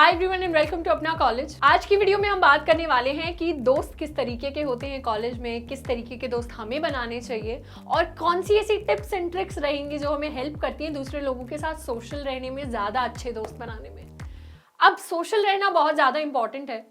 Hi everyone and welcome to अपना college. आज की वीडियो में हम बात करने वाले हैं कि दोस्त किस तरीके के होते हैं कॉलेज में, किस तरीके के दोस्त हमें बनाने चाहिए और कौन सी ऐसी टिप्स एंड ट्रिक्स रहेंगी जो हमें हेल्प करती हैं दूसरे लोगों के साथ सोशल रहने में, ज़्यादा अच्छे दोस्त बनाने में। अब सोशल रहना बहुत ज़्यादा इंपॉर्टेंट है।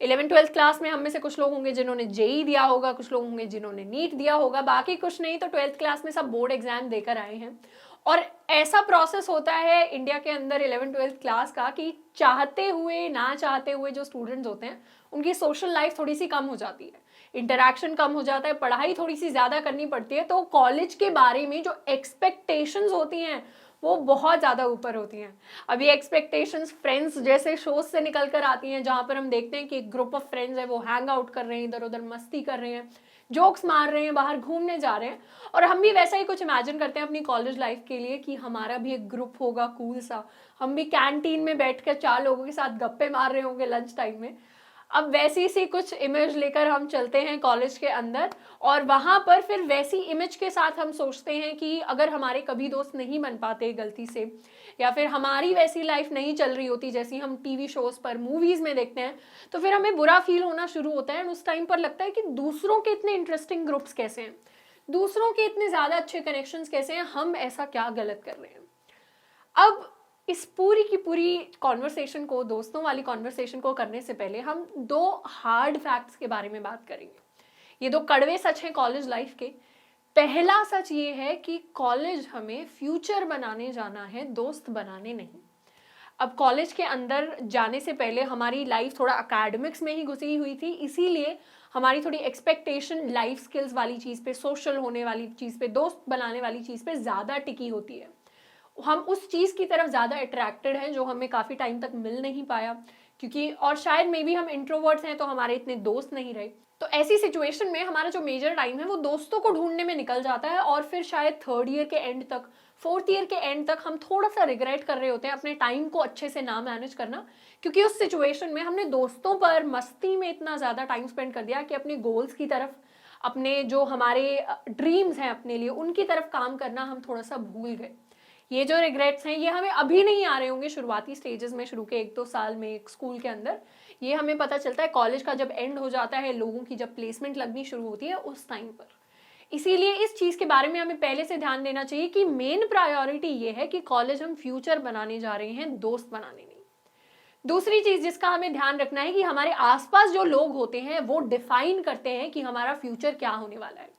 11th-12th क्लास में हम में से कुछ लोग होंगे जिन्होंने जेई दिया होगा, कुछ लोग होंगे जिन्होंने नीट दिया होगा, बाकी कुछ नहीं तो 12th क्लास में सब बोर्ड एग्जाम देकर आए हैं। और ऐसा प्रोसेस होता है इंडिया के अंदर 11th-12th क्लास का कि चाहते हुए ना चाहते हुए जो स्टूडेंट्स होते हैं उनकी सोशल लाइफ थोड़ी सी कम हो जाती है, इंटरेक्शन कम हो जाता है, पढ़ाई थोड़ी सी ज़्यादा करनी पड़ती है। तो कॉलेज के बारे में जो एक्सपेक्टेशंस होती हैं वो बहुत ज़्यादा ऊपर होती हैं। अभी एक्सपेक्टेशंस फ्रेंड्स जैसे शोज से निकल कर आती हैं जहाँ पर हम देखते हैं कि एक ग्रुप ऑफ फ्रेंड्स है, वो हैंग आउट कर रहे हैं, इधर उधर मस्ती कर रहे हैं, जोक्स मार रहे हैं, बाहर घूमने जा रहे हैं। और हम भी वैसा ही कुछ इमेजिन करते हैं अपनी कॉलेज लाइफ के लिए कि हमारा भी एक ग्रुप होगा कूल सा, हम भी कैंटीन में बैठ कर 4 लोगों के साथ गप्पे मार रहे होंगे लंच टाइम में। अब वैसी सी कुछ इमेज लेकर हम चलते हैं कॉलेज के अंदर और वहाँ पर फिर वैसी इमेज के साथ हम सोचते हैं कि अगर हमारे कभी दोस्त नहीं बन पाते गलती से, या फिर हमारी वैसी लाइफ नहीं चल रही होती जैसी हम टीवी शोज पर मूवीज में देखते हैं, तो फिर हमें बुरा फील होना शुरू होता है। उस टाइम पर लगता है कि दूसरों के इतने इंटरेस्टिंग ग्रुप्स कैसे हैं, दूसरों के इतने ज़्यादा अच्छे कनेक्शंस कैसे हैं, हम ऐसा क्या गलत कर रहे हैं। अब इस पूरी की पूरी कॉन्वर्सेशन को, दोस्तों वाली कॉन्वर्सेशन को करने से पहले हम 2 हार्ड फैक्ट्स के बारे में बात करेंगे। ये 2 कड़वे सच हैं कॉलेज लाइफ के। पहला सच ये है कि कॉलेज हमें फ्यूचर बनाने जाना है, दोस्त बनाने नहीं। अब कॉलेज के अंदर जाने से पहले हमारी लाइफ थोड़ा एकेडमिक्स में ही घुसी हुई थी, इसीलिए हमारी थोड़ी एक्सपेक्टेशन लाइफ स्किल्स वाली चीज़ पे, सोशल होने वाली चीज़ पे, दोस्त बनाने वाली चीज़ पे ज़्यादा टिकी होती है। हम उस चीज़ की तरफ ज़्यादा अट्रैक्टेड हैं जो हमें काफ़ी टाइम तक मिल नहीं पाया, क्योंकि और शायद मे भी हम इंट्रोवर्ट्स हैं तो हमारे इतने दोस्त नहीं रहे। तो ऐसी सिचुएशन में हमारा जो मेजर टाइम है वो दोस्तों को ढूंढने में निकल जाता है और फिर शायद 3rd ईयर के एंड तक, 4th ईयर के एंड तक हम थोड़ा सा रिग्रेट कर रहे होते हैं अपने टाइम को अच्छे से ना मैनेज करना, क्योंकि उस सिचुएशन में हमने दोस्तों पर मस्ती में इतना ज़्यादा टाइम स्पेंड कर दिया कि अपने गोल्स की तरफ, अपने जो हमारे ड्रीम्स हैं अपने लिए, उनकी तरफ काम करना हम थोड़ा सा भूल गए। ये जो रिग्रेट्स हैं ये हमें अभी नहीं आ रहे होंगे, शुरुआती स्टेजेस में, शुरू के 1-2 साल में स्कूल के अंदर। ये हमें पता चलता है कॉलेज का जब एंड हो जाता है, लोगों की जब प्लेसमेंट लगनी शुरू होती है उस टाइम पर। इसीलिए इस चीज़ के बारे में हमें पहले से ध्यान देना चाहिए कि मेन प्रायोरिटी ये है कि कॉलेज हम फ्यूचर बनाने जा रहे हैं, दोस्त बनाने नहीं। दूसरी चीज़ जिसका हमें ध्यान रखना है कि हमारे आसपास जो लोग होते हैं वो डिफाइन करते हैं कि हमारा फ्यूचर क्या होने वाला है।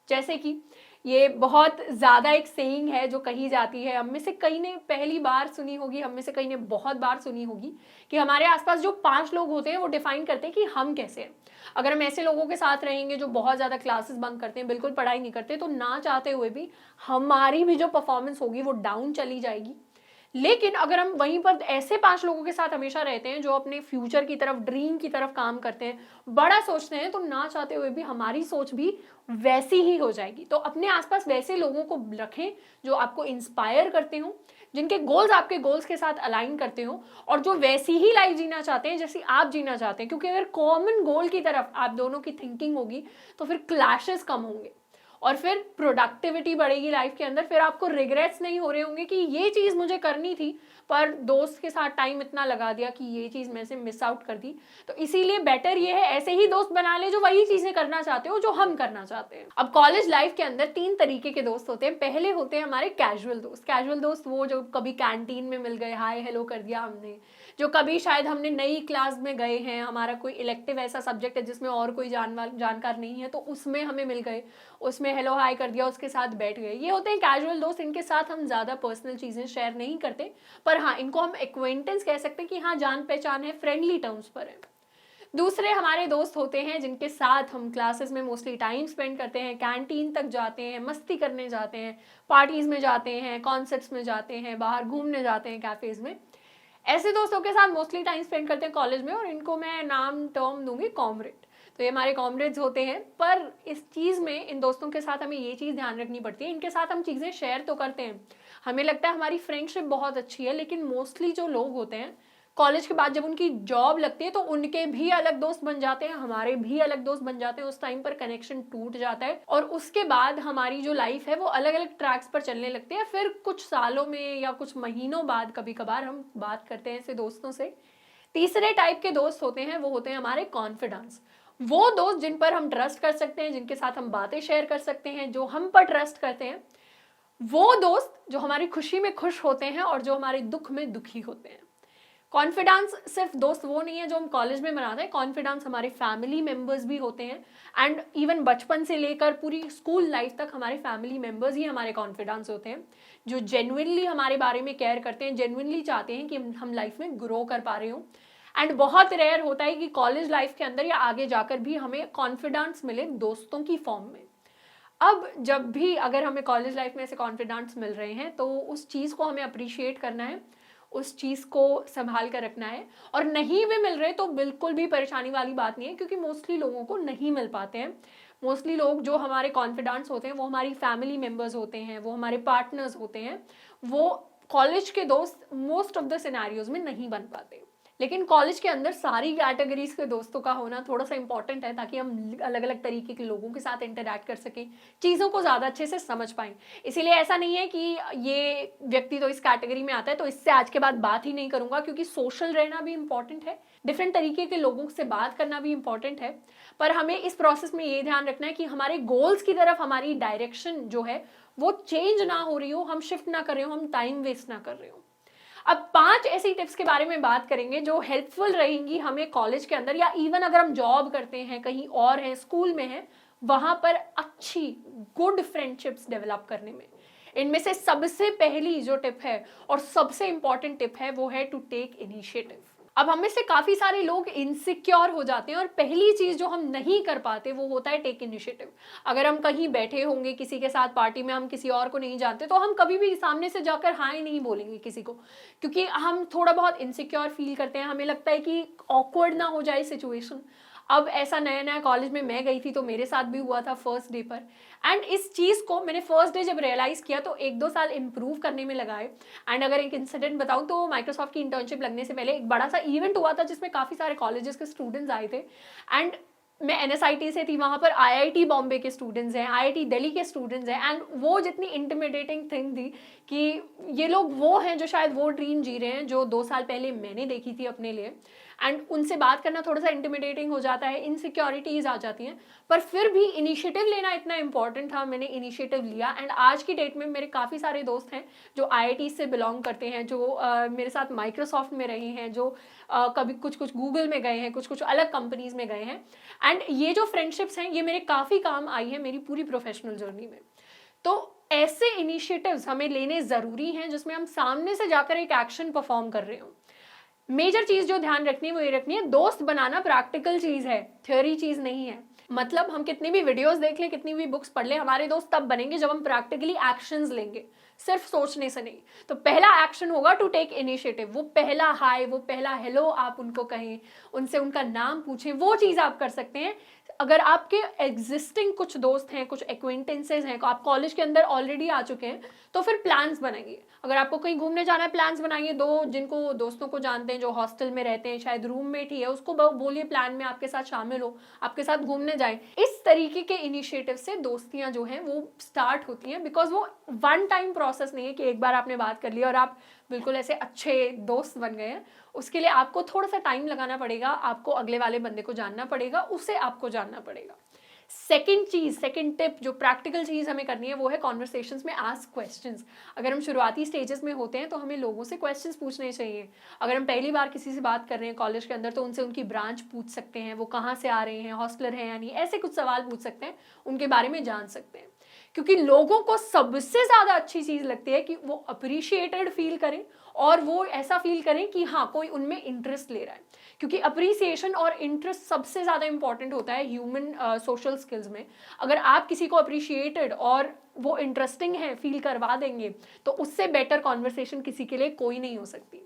जैसे कि ये बहुत ज़्यादा एक सेइंग है जो कही जाती है, हम में से कई ने पहली बार सुनी होगी, हम में से कई ने बहुत बार सुनी होगी, कि हमारे आसपास जो 5 लोग होते हैं वो डिफाइन करते हैं कि हम कैसे हैं। अगर हम ऐसे लोगों के साथ रहेंगे जो बहुत ज़्यादा क्लासेस बंक करते हैं, बिल्कुल पढ़ाई नहीं करते, तो ना चाहते हुए भी हमारी भी जो परफॉर्मेंस होगी वो डाउन चली जाएगी। लेकिन अगर हम वहीं पर ऐसे 5 लोगों के साथ हमेशा रहते हैं जो अपने फ्यूचर की तरफ, ड्रीम की तरफ काम करते हैं, बड़ा सोचते हैं, तो ना चाहते हुए भी हमारी सोच भी वैसी ही हो जाएगी। तो अपने आसपास वैसे लोगों को रखें जो आपको इंस्पायर करते हो, जिनके गोल्स आपके गोल्स के साथ अलाइन करते हो और जो वैसी ही लाइफ जीना चाहते हैं जैसी आप जीना चाहते हैं। क्योंकि अगर कॉमन गोल की तरफ आप दोनों की थिंकिंग होगी तो फिर क्लैशेस कम होंगे और फिर प्रोडक्टिविटी बढ़ेगी लाइफ के अंदर। फिर आपको रिग्रेट्स नहीं हो रहे होंगे कि ये चीज़ मुझे करनी थी पर दोस्त के साथ टाइम इतना लगा दिया कि ये चीज़ मैं से मिस आउट कर दी। तो इसीलिए बेटर ये है ऐसे ही दोस्त बना ले जो वही चीज़ें करना चाहते हो जो हम करना चाहते हैं। अब कॉलेज लाइफ के अंदर 3 तरीके के दोस्त होते हैं। पहले होते हैं हमारे कैजुअल दोस्त। कैजुअल दोस्त वो जो कभी कैंटीन में मिल गए, हाय हेलो कर दिया हमने, जो कभी शायद हमने नई क्लास में गए हैं, हमारा कोई इलेक्टिव ऐसा सब्जेक्ट है जिसमें और कोई जानकार नहीं है तो उसमें हमें मिल गए, उसमें हेलो हाय कर दिया, उसके साथ बैठ गए। ये होते हैं कैजुअल दोस्त। इनके साथ हम ज़्यादा पर्सनल चीज़ें शेयर नहीं करते, पर हाँ इनको हम एक्वेंटेंस कह सकते हैं कि हाँ जान पहचान है, फ्रेंडली टर्म्स पर है। दूसरे हमारे दोस्त होते हैं जिनके साथ हम क्लासेस में मोस्टली टाइम स्पेंड करते हैं, कैंटीन तक जाते हैं, मस्ती करने जाते हैं, पार्टीज में जाते हैं, कॉन्सर्ट्स में जाते हैं, बाहर घूमने जाते हैं, कैफेज में। ऐसे दोस्तों के साथ मोस्टली टाइम स्पेंड करते हैं कॉलेज में और इनको मैं नाम टर्म दूंगी कॉमरेड। तो ये हमारे कॉमरेड्स होते हैं। पर इस चीज़ में इन दोस्तों के साथ हमें ये चीज़ ध्यान रखनी पड़ती है, इनके साथ हम चीज़ें शेयर तो करते हैं, हमें लगता है हमारी फ्रेंडशिप बहुत अच्छी है, लेकिन मोस्टली जो लोग होते हैं कॉलेज के बाद जब उनकी जॉब लगती है तो उनके भी अलग दोस्त बन जाते हैं, हमारे भी अलग दोस्त बन जाते हैं, उस टाइम पर कनेक्शन टूट जाता है और उसके बाद हमारी जो लाइफ है वो अलग अलग ट्रैक्स पर चलने लगते हैं। फिर कुछ सालों में या कुछ महीनों बाद कभी कभार हम बात करते हैं ऐसे दोस्तों से। तीसरे टाइप के दोस्त होते हैं, वो होते हैं हमारे कॉन्फिडेंस, वो दोस्त जिन पर हम ट्रस्ट कर सकते हैं, जिनके साथ हम बातें शेयर कर सकते हैं, जो हम पर ट्रस्ट करते हैं, वो दोस्त जो हमारी खुशी में खुश होते हैं और जो हमारे दुख में दुखी होते हैं। कॉन्फिडेंस सिर्फ दोस्त वो नहीं है जो हम कॉलेज में बनाते हैं, कॉन्फिडेंस हमारे फैमिली मेंबर्स भी होते हैं एंड इवन बचपन से लेकर पूरी स्कूल लाइफ तक हमारे फैमिली मेंबर्स ही हमारे कॉन्फिडेंस होते हैं, जो जेन्युइनली हमारे बारे में केयर करते हैं, जेन्युइनली चाहते हैं कि हम लाइफ में ग्रो कर पा रहे हो। एंड बहुत रेयर होता है कि कॉलेज लाइफ के अंदर या आगे जाकर भी हमें कॉन्फिडेंस मिले दोस्तों की फॉर्म में। अब जब भी अगर हमें कॉलेज लाइफ में ऐसे कॉन्फिडेंस मिल रहे हैं तो उस चीज़ को हमें अप्रिशिएट करना है, उस चीज़ को संभाल कर रखना है। और नहीं भी मिल रहे तो बिल्कुल भी परेशानी वाली बात नहीं है, क्योंकि मोस्टली लोगों को नहीं मिल पाते हैं। मोस्टली लोग जो हमारे कॉन्फिडेंस होते हैं वो हमारी फैमिली मेम्बर्स होते हैं, वो हमारे पार्टनर्स होते हैं, वो कॉलेज के दोस्त मोस्ट ऑफ द सिनेरियोज में नहीं बन पाते। लेकिन कॉलेज के अंदर सारी कैटेगरीज के दोस्तों का होना थोड़ा सा इंपॉर्टेंट है, ताकि हम अलग अलग तरीके के लोगों के साथ इंटरैक्ट कर सकें, चीज़ों को ज़्यादा अच्छे से समझ पाएं। इसीलिए ऐसा नहीं है कि ये व्यक्ति तो इस कैटेगरी में आता है तो इससे आज के बाद बात ही नहीं करूंगा, क्योंकि सोशल रहना भी इंपॉर्टेंट है, डिफरेंट तरीके के लोगों से बात करना भी इंपॉर्टेंट है। पर हमें इस प्रोसेस में ये ध्यान रखना है कि हमारे गोल्स की तरफ हमारी डायरेक्शन जो है वो चेंज ना हो रही हो, हम शिफ्ट ना कर रहे हो, हम टाइम वेस्ट ना कर रहे हो। अब 5 ऐसी टिप्स के बारे में बात करेंगे जो हेल्पफुल रहेंगी हमें कॉलेज के अंदर, या इवन अगर हम जॉब करते हैं, कहीं और हैं, स्कूल में हैं, वहां पर अच्छी गुड फ्रेंडशिप्स डेवलप करने में। इनमें से सबसे पहली जो टिप है और सबसे इंपॉर्टेंट टिप है वो है टू टेक इनिशिएटिव। अब हमें से काफी सारे लोग इनसिक्योर हो जाते हैं और पहली चीज जो हम नहीं कर पाते वो होता है टेक इनिशिएटिव। अगर हम कहीं बैठे होंगे किसी के साथ पार्टी में, हम किसी और को नहीं जानते, तो हम कभी भी सामने से जाकर हाय नहीं बोलेंगे किसी को, क्योंकि हम थोड़ा बहुत इनसिक्योर फील करते हैं, हमें लगता है कि ऑकवर्ड ना हो जाए सिचुएशन। अब ऐसा नया नया कॉलेज में मैं गई थी तो मेरे साथ भी हुआ था फर्स्ट डे पर, एंड इस चीज़ को मैंने फर्स्ट डे जब रियलाइज़ किया तो 1-2 साल इम्प्रूव करने में लगाए। एंड अगर एक इंसिडेंट बताऊं तो माइक्रोसॉफ्ट की इंटर्नशिप लगने से पहले एक बड़ा सा इवेंट हुआ था जिसमें काफ़ी सारे कॉलेजेस के स्टूडेंट्स आए थे, एंड मैं NSIT से थी, वहाँ पर IIT बॉम्बे के स्टूडेंट्स हैं, IIT दिल्ली के स्टूडेंट्स हैं, एंड वो जितनी इंटिमिडेटिंग थिंग थी कि ये लोग वो हैं जो शायद वो ड्रीम जी रहे हैं जो 2 साल पहले मैंने देखी थी अपने लिए, एंड उनसे बात करना थोड़ा सा इंटिमिडेटिंग हो जाता है, इनसिक्योरिटीज आ जाती हैं, पर फिर भी इनिशिएटिव लेना इतना इंपॉर्टेंट था, मैंने इनिशिएटिव लिया। एंड आज की डेट में मेरे काफ़ी सारे दोस्त हैं जो IIT से बिलोंग करते हैं, जो मेरे साथ माइक्रोसॉफ्ट में रहे हैं, जो कभी कुछ गूगल में गए हैं, कुछ अलग कंपनीज में गए हैं, एंड ये जो फ्रेंडशिप्स हैं ये मेरे काफ़ी काम आई है मेरी पूरी प्रोफेशनल जर्नी में। तो ऐसे इनिशिएटिव्स हमें लेने ज़रूरी हैं जिसमें हम सामने से जाकर एक एक्शन परफॉर्म कर रहे हो। मेजर चीज जो ध्यान रखनी है वो ये रखनी है, दोस्त बनाना प्रैक्टिकल चीज है, थ्योरी चीज नहीं है। मतलब हम कितनी भी वीडियोस देख लें, कितनी भी बुक्स पढ़ लें, हमारे दोस्त तब बनेंगे जब हम प्रैक्टिकली एक्शंस लेंगे, सिर्फ सोचने से नहीं। तो पहला एक्शन होगा टू टेक इनिशिएटिव, वो पहला हाय, वो पहला हेलो आप उनको कहें, उनसे उनका नाम पूछें, वो चीज़ आप कर सकते हैं। अगर आपके एग्जिस्टिंग कुछ दोस्त हैं, कुछ एक्वेंटेंसेज हैं, आप कॉलेज के अंदर ऑलरेडी आ चुके हैं, तो फिर प्लान्स बनाइए। अगर आपको कहीं घूमने जाना है, प्लान्स बनाइए। जिनको दोस्तों को जानते हैं, जो हॉस्टल में रहते हैं, शायद रूममेट ही है, उसको बोलिए प्लान में आपके साथ शामिल हो, आपके साथ घूमने जाए। इस तरीके के इनिशिएटिव से दोस्तियां जो हैं वो स्टार्ट होती हैं, बिकॉज वो वन टाइम प्रोसेस नहीं है कि एक बार आपने बात कर ली और आप बिल्कुल ऐसे अच्छे दोस्त बन गए हैं। उसके लिए आपको थोड़ा सा टाइम लगाना पड़ेगा, आपको अगले वाले बंदे को जानना पड़ेगा, उसे आपको जानना पड़ेगा। सेकंड टिप जो प्रैक्टिकल चीज़ हमें करनी है वो है कॉन्वर्सेशंस में आस्क क्वेश्चंस। अगर हम शुरुआती स्टेजेस में होते हैं तो हमें लोगों से क्वेश्चंस पूछने चाहिए। अगर हम पहली बार किसी से बात कर रहे हैं कॉलेज के अंदर तो उनसे उनकी ब्रांच पूछ सकते हैं, वो कहाँ से आ रहे हैं, हॉस्टलर हैं या नहीं, ऐसे कुछ सवाल पूछ सकते हैं, उनके बारे में जान सकते हैं। क्योंकि लोगों को सबसे ज़्यादा अच्छी चीज़ लगती है कि वो अप्रिशिएटेड फील करें और वो ऐसा फील करें कि हाँ कोई उनमें इंटरेस्ट ले रहा है। क्योंकि अप्रिसिएशन और इंटरेस्ट सबसे ज़्यादा इंपॉर्टेंट होता है ह्यूमन सोशल स्किल्स में। अगर आप किसी को अप्रिशिएटेड और वो इंटरेस्टिंग है फील करवा देंगे तो उससे बेटर कॉन्वर्सेशन किसी के लिए कोई नहीं हो सकती।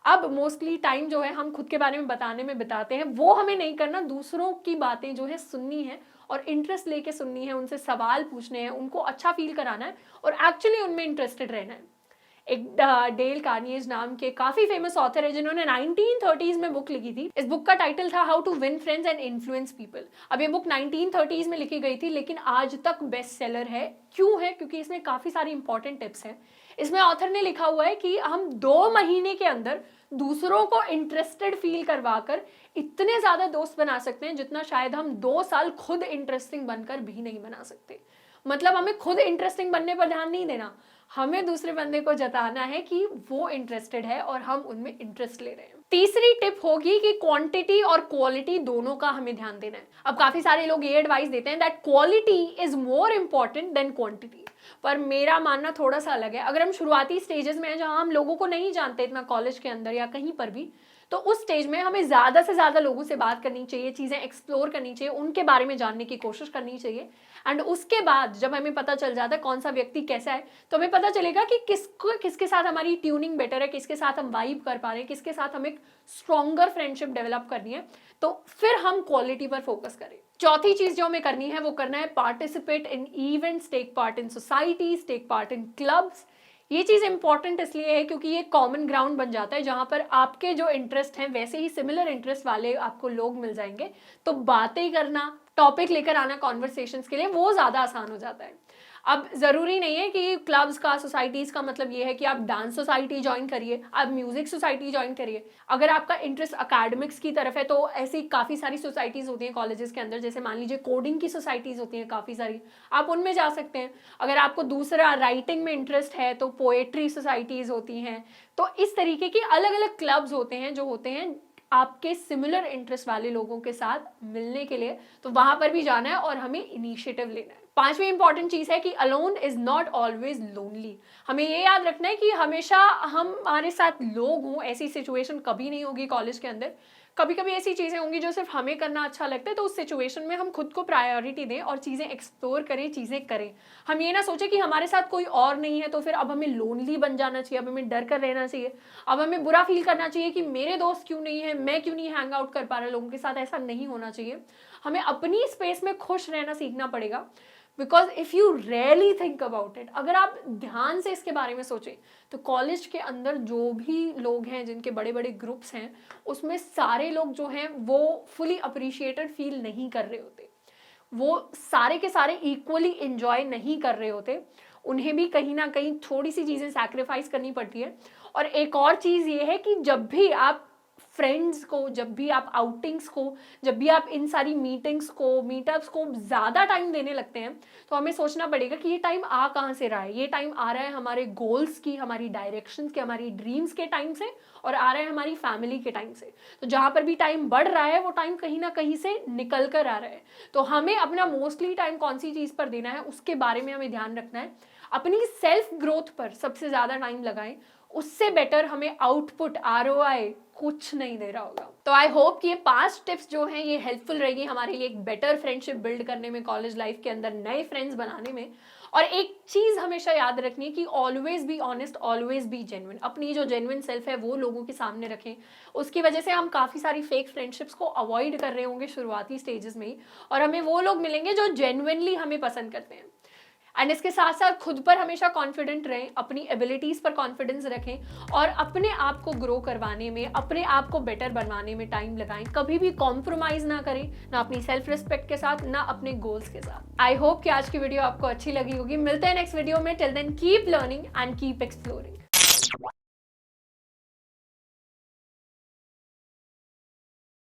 अब मोस्टली टाइम जो है हम खुद के बारे में बताने में बिताते हैं, वो हमें नहीं करना, दूसरों की बातें जो है सुननी है और इंटरेस्ट लेके सुननी है, उनसे सवाल पूछने हैं, उनको अच्छा फील कराना है और एक्चुअली उनमें इंटरेस्टेड रहना है। एक डेल कार्निएज नाम के काफी फेमस ऑथर है जिन्होंने 1930s में बुक लिखी थी। इस बुक का टाइटल था how to win friends and influence people. अब ये बुक 1930s में लिखी गई थी लेकिन आज तक बेस्ट सेलर है। क्यों है? क्योंकि इसमें काफी सारी इंपॉर्टेंट टिप्स हैं। इसमें ऑथर ने लिखा हुआ है कि हम 2 महीने के अंदर दूसरों को इंटरेस्टेड फील करवाकर इतने ज्यादा दोस्त बना सकते हैं जितना शायद हम 2 साल खुद इंटरेस्टिंग बनकर भी नहीं बना सकते। मतलब हमें खुद इंटरेस्टिंग बनने पर ध्यान नहीं देना, हमें दूसरे बंदे को जताना है कि वो इंटरेस्टेड है और हम उनमें इंटरेस्ट ले रहे हैं। तीसरी टिप होगी कि क्वांटिटी और क्वालिटी दोनों का हमें ध्यान देना है। अब काफी सारे लोग ये एडवाइस देते हैं that quality is more important than quantity, पर मेरा मानना थोड़ा सा अलग है। अगर हम शुरुआती स्टेजेस में हैं जहां हम लोगों को नहीं जानते इतना, कॉलेज के अंदर या कहीं पर भी, तो उस स्टेज में हमें ज्यादा से ज्यादा लोगों से बात करनी चाहिए, चीजें एक्सप्लोर करनी चाहिए, उनके बारे में जानने की कोशिश करनी चाहिए। एंड उसके बाद जब हमें पता चल जाता है कौन सा व्यक्ति कैसा है, तो हमें पता चलेगा कि किसके साथ हमारी ट्यूनिंग बेटर है, किसके साथ हम वाइब कर पा रहे हैं, किसके साथ हमें स्ट्रॉन्गर फ्रेंडशिप डेवलप करनी है, तो फिर हम क्वालिटी पर फोकस करें। चौथी चीज जो हमें करनी है वो करना है participate in events, take part in societies, take part in clubs. ये चीज इंपॉर्टेंट इसलिए है क्योंकि ये कॉमन ग्राउंड बन जाता है जहां पर आपके जो इंटरेस्ट हैं वैसे ही सिमिलर इंटरेस्ट वाले आपको लोग मिल जाएंगे, तो बातें करना, टॉपिक लेकर आना कॉन्वर्सेशंस के लिए वो ज्यादा आसान हो जाता है। अब जरूरी नहीं है कि क्लब्स का, सोसाइटीज का मतलब ये है कि आप डांस सोसाइटी ज्वाइन करिए, आप म्यूजिक सोसाइटी ज्वाइन करिए। अगर आपका इंटरेस्ट अकेडमिक्स की तरफ है तो ऐसी काफी सारी सोसाइटीज होती हैं कॉलेजेस के अंदर, जैसे मान लीजिए कोडिंग की सोसाइटीज होती हैं काफी सारी, आप उनमें जा सकते हैं। अगर आपको दूसरा राइटिंग में इंटरेस्ट है तो पोएट्री सोसाइटीज होती हैं। तो इस तरीके की अलग अलग क्लब्स होते हैं जो होते हैं आपके सिमिलर इंटरेस्ट वाले लोगों के साथ मिलने के लिए, तो वहां पर भी जाना है और हमें इनिशिएटिव लेना है। 5वीं इंपॉर्टेंट चीज है कि alone is not always lonely. हमें ये याद रखना है कि हमेशा हमारे साथ लोग हों, ऐसी सिचुएशन कभी नहीं होगी कॉलेज के अंदर। कभी कभी ऐसी चीजें होंगी जो सिर्फ हमें करना अच्छा लगता है, तो उस सिचुएशन में हम खुद को प्रायोरिटी दें और चीजें एक्सप्लोर करें, चीजें करें। हम ये ना सोचे कि हमारे साथ कोई और नहीं है तो फिर अब हमें लोनली बन जाना चाहिए, अब हमें डर कर रहना चाहिए, अब हमें बुरा फील करना चाहिए कि मेरे दोस्त क्यों नहीं है, मैं क्यों नहीं हैंग आउट कर पा रहा लोगों के साथ। ऐसा नहीं होना चाहिए। हमें अपनी स्पेस में खुश रहना सीखना पड़ेगा। Because if you really think about it, अगर आप ध्यान से इसके बारे में सोचें तो कॉलेज के अंदर जो भी लोग हैं जिनके बड़े बड़े ग्रुप्स हैं, उसमें सारे लोग जो हैं वो फुली अप्रिशिएटेड फील नहीं कर रहे होते, वो सारे के सारे इक्वली इंजॉय नहीं कर रहे होते। उन्हें भी कहीं ना कहीं थोड़ी सी चीजें सैक्रिफाइस करनी पड़ती है। और एक और चीज ये है कि जब भी आप फ्रेंड्स को, जब भी आप आउटिंग्स को, जब भी आप इन सारी मीटिंग्स को, मीटअप्स को ज्यादा टाइम देने लगते हैं, तो हमें सोचना पड़ेगा कि ये टाइम आ कहाँ से रहा है। ये टाइम आ रहा है हमारे गोल्स की, हमारी डायरेक्शंस के, हमारी ड्रीम्स के टाइम से, और आ रहा है हमारी फैमिली के टाइम से। तो जहां पर भी टाइम बढ़ रहा है वो टाइम कहीं ना कहीं से निकल कर आ रहा है। तो हमें अपना मोस्टली टाइम कौन सी चीज पर देना है उसके बारे में हमें ध्यान रखना है। अपनी सेल्फ ग्रोथ पर सबसे ज्यादा टाइम लगाएं, उससे बेटर हमें आउटपुट, ROI कुछ नहीं दे रहा होगा। तो आई होप कि ये 5 टिप्स जो हैं ये हेल्पफुल रहेगी हमारे लिए एक बेटर फ्रेंडशिप बिल्ड करने में, कॉलेज लाइफ के अंदर नए फ्रेंड्स बनाने में। और एक चीज हमेशा याद रखनी है कि always be honest, always be genuine. अपनी जो जेन्युइन सेल्फ है वो लोगों के सामने रखें। उसकी वजह से हम काफी सारी फेक फ्रेंडशिप्स को अवॉइड कर रहे होंगे शुरुआती स्टेजेस में ही, और हमें वो लोग मिलेंगे जो जेन्युइनली हमें पसंद करते हैं। एंड इसके साथ साथ खुद पर हमेशा कॉन्फिडेंट रहें, अपनी एबिलिटीज पर कॉन्फिडेंस रखें और अपने आप को ग्रो करवाने में, अपने आप को बेटर बनवाने में टाइम लगाएं। कभी भी कॉम्प्रोमाइज ना करें, ना अपनी सेल्फ रिस्पेक्ट के साथ, ना अपने गोल्स के साथ। आई होप कि आज की वीडियो आपको अच्छी लगी होगी। मिलते हैं नेक्स्ट वीडियो में। Till then keep learning and keep exploring.